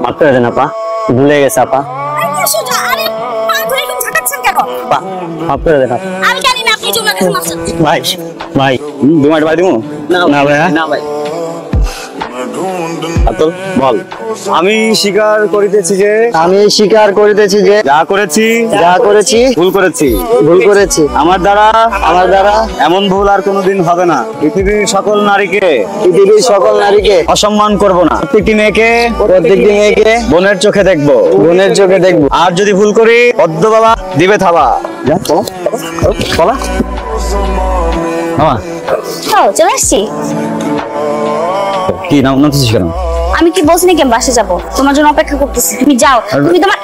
মাফ করে দেন আপা, ভুলে গেছে আপা। মাফ করে দেন ভাই। ভাই তোমার বাড়ি দিবো না ভাই? না ভাই। বল। আমি স্বীকার করিতেছি যে যা করেছি ভুল করেছি। আমার দ্বারা এমন ভুল আর কোনোদিন হবে না। পৃথিবীর সকল নারীকে অসম্মান করব না। প্রত্যেকটি মেয়েকে বোনের চোখে দেখবো। আর যদি ভুল করি পদ্ম বাবা দিবে থাবা। চলে আসছি। কি নাম কেন? আমি কি বলছি নাকি আমি বাসে যাবো? তোমার জন্য অপেক্ষা করতেছি। তুমি যাও, তুমি তোমার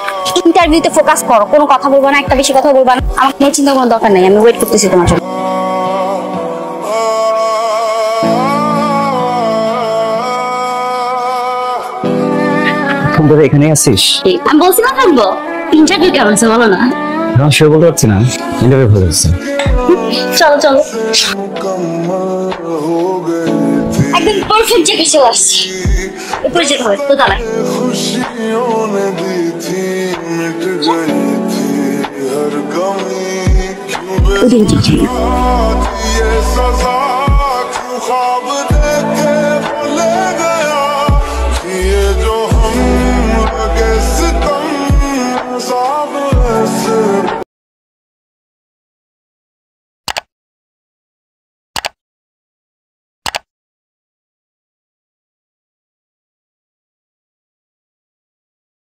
ইন্টারভিউতে ফোকাস করো। কোনো কথা বলবা না, একটা বেশি কথা বলবা না। আমাকে নিয়ে চিন্তা করার দরকার নেই, আমি ওয়েট করতেছি তোমার জন্য। এখানে আছিস? আমি বলছি না থাকবো। ইন্টারভিউ কেমন হচ্ছে বলো না? শিওর বলতে পারছি না। ইন্টারভিউ ভালো হচ্ছে। চলো চলো, একদম পারফেক্ট জায়গায় চলে আসছি। উপরে যেতে হবে তো তাহলে। ওদিকে